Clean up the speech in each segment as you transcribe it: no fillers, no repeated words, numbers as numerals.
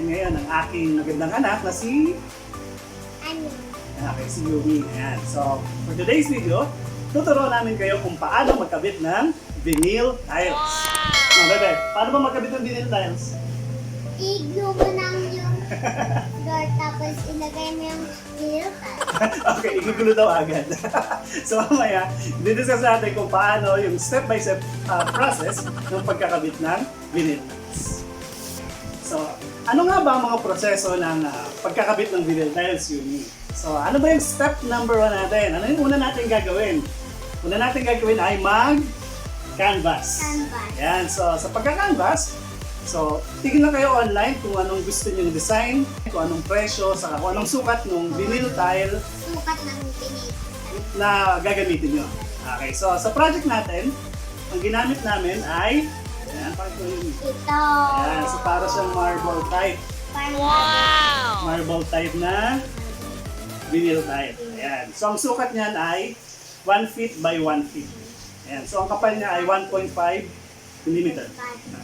natin ngayon ang aking magandang anak na si... Ano? Okay, si Yumi. Ayan. So, for today's video, tuturuan namin kayo kung paano magkabit ng vinyl tiles. Wow! Mga bebe, paano ba magkabit ng vinyl tiles? I-glue mo lang yung door tapos ilagay mo yung vinyl tiles. Okay, igugulo daw agad. So mamaya, didiscuss natin kung paano yung step-by-step process ng pagkakabit ng vinyl tiles. So, ano nga ba ang mga proseso ng pagkakabit ng vinyl tiles, Yumi? So, ano ba yung step number 1 natin? Ano yung una natin gagawin? Una natin gagawin ay mag-canvas. Yan, so sa pagka-canvas, so tignan kayo online kung anong gusto nyo design, kung anong presyo, saka kung anong sukat ng vinyl tile Sukat ng vinyl na gagamitin nyo. Okay, so sa project natin, ang ginamit namin ay, ayan, pakita ko yun. ito. Ayan, so para siyang marble type. Wow! Marble type na vinyl tile. Ayan, so ang sukat niyan ay 1 feet by 1 feet. Ayan, so ang kapal niya ay 1.5 mm.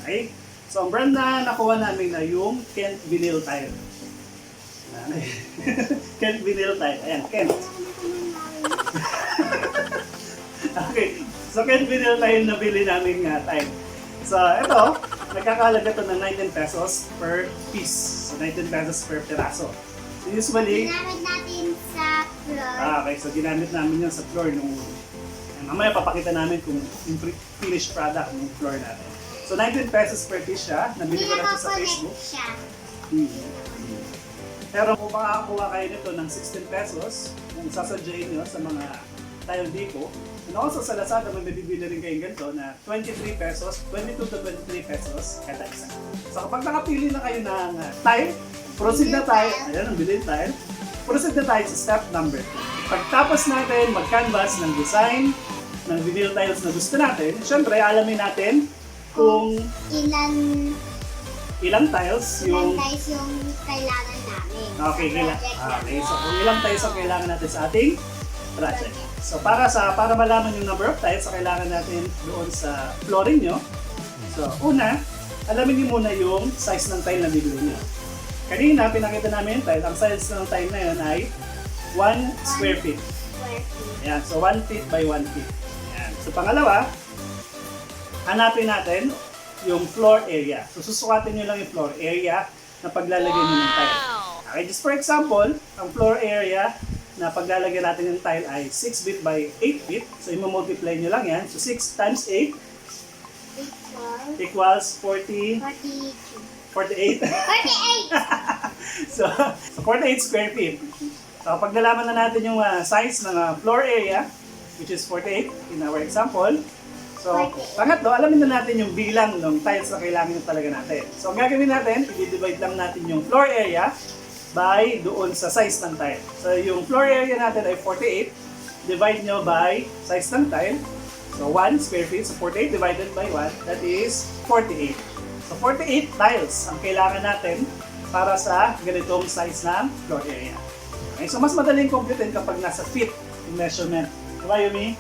Okay? So ang brand na nakuha namin na yung Kent vinyl tile. Kent vinyl tile. Ayan, Kent. Okay, so Kent vinyl tile na bili namin nga tile. So ito, nagkakahalaga ito ng 19 pesos per piece. So 19 pesos per piraso. So usually, Ginamit natin sa floor. okay, so ginamit namin yun sa floor nung mamaya papakita namin kung yung finished product ng floor natin. So 19 pesos per piece siya, nabili ko lang siya sa Facebook. Siya. Pero kung makakakuha kayo nito ng 16 pesos, kung sasadyain nyo sa mga tile depot, and also sa Lazada may bibili rin kayong ganito na 23 pesos, 22 to 23 pesos kada isa. So kapag nakapili na kayo ng tile, proceed na tayo, ayan ang bilhin tile, proceed na tayo sa step number 2. Pagtapos natin mag-canvas ng design ng vinyl tiles na gusto natin, syempre alamin natin kung ilang tiles yung kailangan namin. okay, okay. So kung ilang tiles ang kailangan natin sa ating project. So para malaman yung number of tiles na kailangan natin doon sa flooring nyo. So una, alamin niyo muna yung size ng tile na bibili nyo. Kanina pinakita namin yung tile, ang size ng tile na yun ay 1 square feet. Ayan, so 1 feet by 1 feet. Ayan. So pangalawa, hanapin natin yung floor area. So susukatin nyo lang yung floor area na paglalagay nyo ng tile. Okay, just for example, ang floor area na paglalagay natin ng tile ay 6 feet by 8 feet. So i-multiply nyo lang yan. So 6 times 8 equals 48. 48! So 48 square feet. So pag nalaman na natin yung size ng floor area, which is 48 in our example, so pangatlo, alamin na natin yung bilang ng tiles na kailangan talaga natin. So ang gagawin natin, i-divide lang natin yung floor area by doon sa size ng tile. So yung floor area natin ay 48, divide nyo by size ng tile. So 1 square feet, so 48 divided by 1, that is 48. So 48 tiles ang kailangan natin para sa ganitong size ng floor area. Okay, so mas madaling computein kapag nasa feet yung measurement. Diba, Yumi?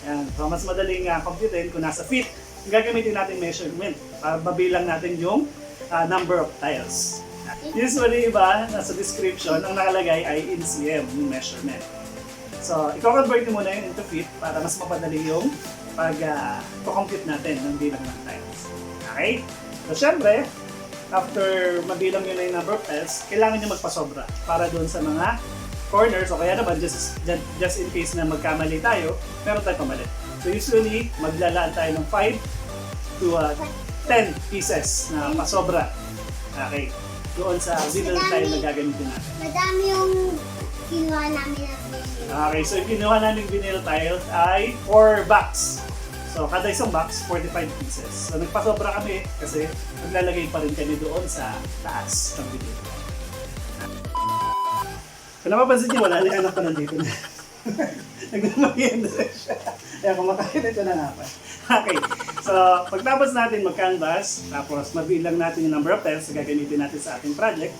Yan. So mas madaling computein kung nasa feet. Gagamitin natin measurement para mabilang natin yung number of tiles. Usually, iba, nasa description, ang nakalagay ay in cm yung measurement. So, i-convert mo muna yun into feet para mas mapadali yung pag-compute natin ng bilang ng tiles. Okay? So, syempre, after mabilang nyo na yung number of tiles, kailangan nyo magpasobra para doon sa mga corners o kaya naman just in case na magkamali tayo, meron tayong pamalit. So, usually, maglalaan tayo ng 5 to 10 pieces na pasobra. Okay? Doon sa vinyl tile na gagamitin natin. Madami yung kinuha namin ng vinyl. Okay, so yung kinuha namin vinyl tiles ay 4 box. So kada isang box, 45 pieces. So nagpasobra kami kasi maglalagay pa rin kami doon sa taas ng vinyl. Kung napapansin niyo, wala na yung anak ko nandito na. Nagmamahiyan na siya. Kaya kumakain ito na nga pa. Okay, so pagtapos natin mag-canvas, tapos mabilang natin yung number of tiles na gagamitin natin sa ating project.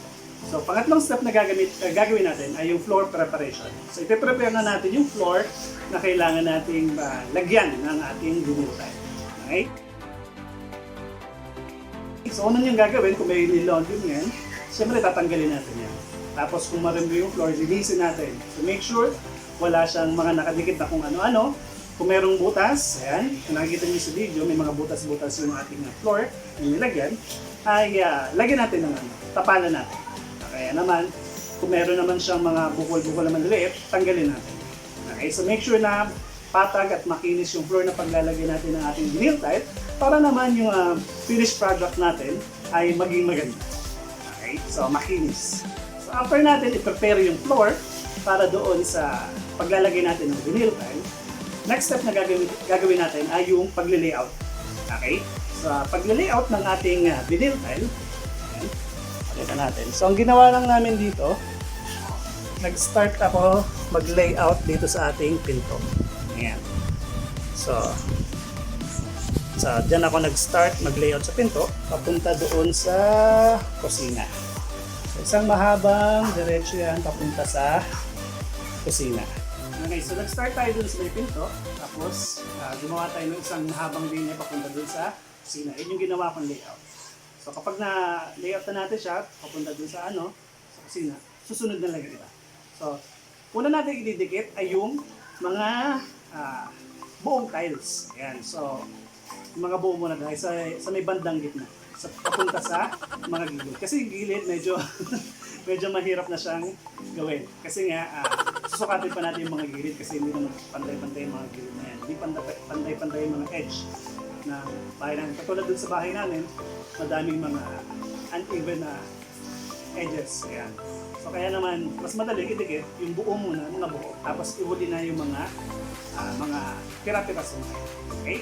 So pangatlong step na gagawin natin ay yung floor preparation. So ipe-prepare na natin yung floor na kailangan nating lagyan ng ating vinyl tile. Okay? So unang yung gagawin kung may nilondin yan, Siyempre, tatanggalin natin yan. Tapos kung marimbo yung floor, linisin natin. So make sure wala siyang mga nakadikit na kung ano-ano. Kung merong butas, ayan, kung nakikita niyo sa video, may mga butas-butas yung ating floor na nilagyan, ay lagyan natin ng tapalan natin. Kaya naman, kung meron naman siyang mga bukol-bukol na maliliit, tanggalin natin. Okay, so make sure na patag at makinis yung floor na paglalagay natin ng ating vinyl tile para naman yung finished product natin ay maging maganda. Okay, so makinis. So after natin i-prepare yung floor para doon sa paglalagay natin ng vinyl tile, next step na gagawin natin ay yung pag-layout. Okay, so pag-layout ng ating vinyl tile, ayan, pakita natin. So ang ginawa lang namin dito, nag-start ako mag-layout dito sa ating pinto. Ayan. So dyan ako nag-start mag-layout sa pinto, papunta doon sa kusina. So, isang mahabang diretso yan papunta sa kusina. Okay, so nag-start tayo doon sa may pinto, tapos gumawa tayo ng isang mahabang linya papunta doon sa kusina. Yun yung ginawa kong layout. So kapag na-layout na natin siya, papunta doon sa sa kusina, susunod na lang ito. So, una natin ididikit ay yung mga buong tiles. Ayan. So, yung mga buo muna dahil sa may bandang gitna. Papunta sa mga gilid. Kasi yung gilid medyo medyo mahirap na siyang gawin. Kasi nga, susukatin pa natin yung mga gilid kasi hindi naman pantay-pantay yung mga gilid na yan. Hindi pantay-pantay yung mga edge na bahay namin. Katulad dun sa bahay namin, madaming mga uneven na edges. Ayan. So kaya naman, mas madali idikit yung buo muna, mga buo. Tapos ihuli na yung mga pira-piraso na. Okay?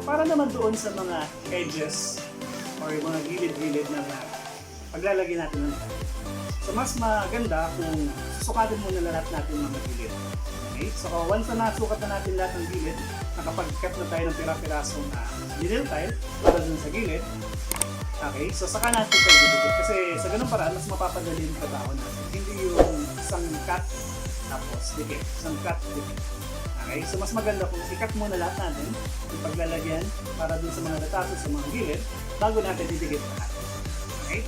Para naman doon sa mga edges or yung mga gilid-gilid na paglalagay natin ng tile. So mas maganda kung susukatin muna lahat natin mga gilid. Okay? So once na nasukat na natin lahat ng gilid, nakapag-cut na tayo ng pira-pirasong vinyl tile para dun sa gilid. Okay? So saka natin tayo didikit. Kasi sa ganung paraan, mas mapapadali yung trabaho natin. Hindi yung isang cut tapos dikit. Isang cut, dikit. Okay, so mas maganda kung i-cut muna lahat natin yung paglalagyan para dun sa mga retaso sa mga gilid bago natin didikit lahat. Okay?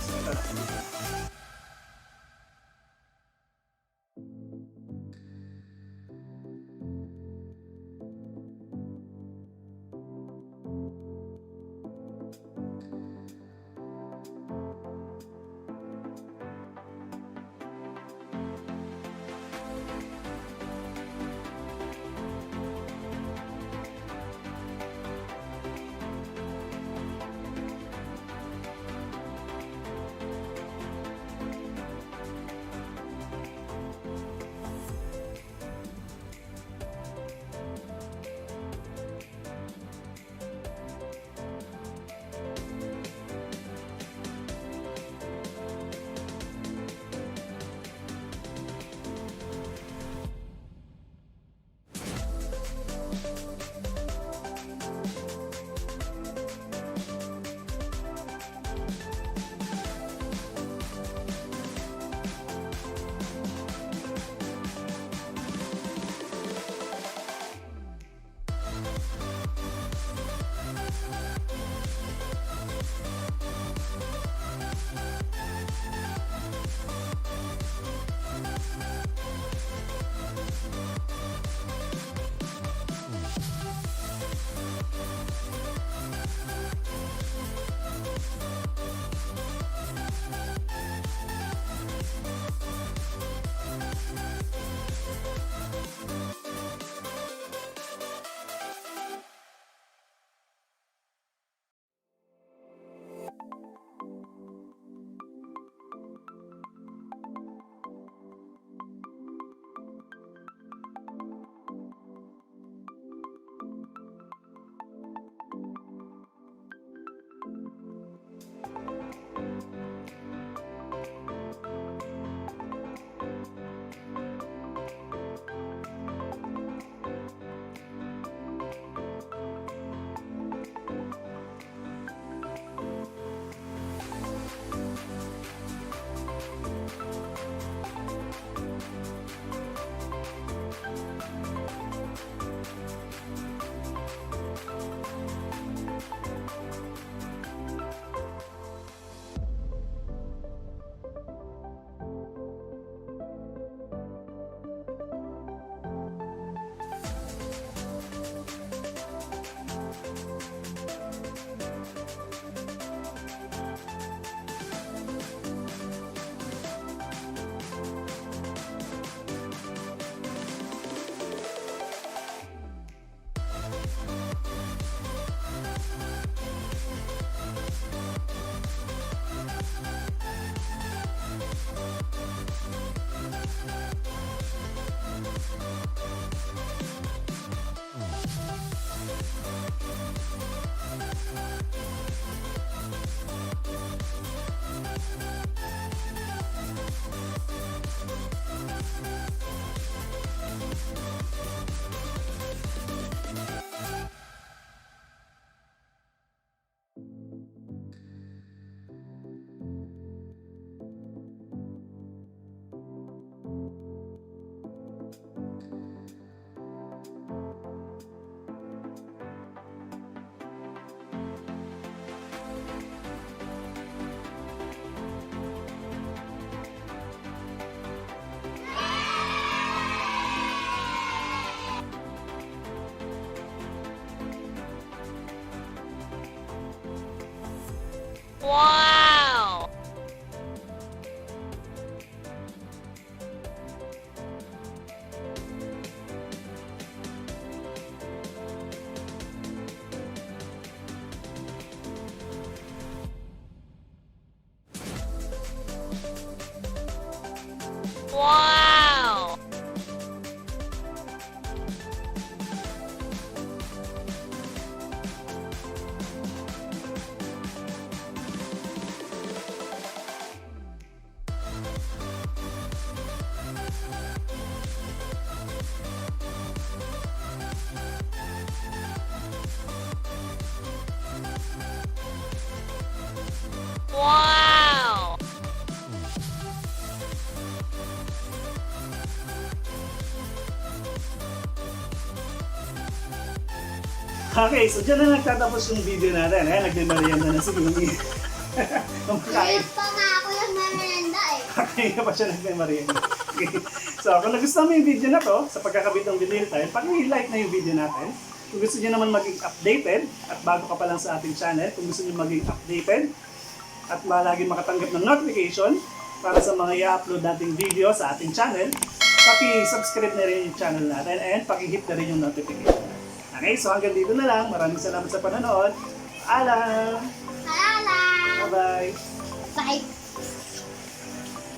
So ito na. Wow! Wow! Wow! Okay, so dyan na nagtatapos yung video natin. Nagme-merienda na si Mimi. Kaya Kumakain. pa nga ako yung merenda eh. Kaya pa siya nagme-merienda. Okay. So, kung nagustuhan mo yung video na to, sa pagkakabit ng vinyl tile, pag-like na yung video natin. Kung gusto niyo naman maging updated, at bago ka pa lang sa ating channel, kung gusto niyo maging updated, at lagi makatanggap ng notification para sa mga i-upload nating video sa ating channel, paki-subscribe na rin yung channel natin and paki-hit na rin yung notification. Okay, so hanggang dito na lang. Maraming salamat sa panonood. Paalam! Paalam! Bye-bye! Bye!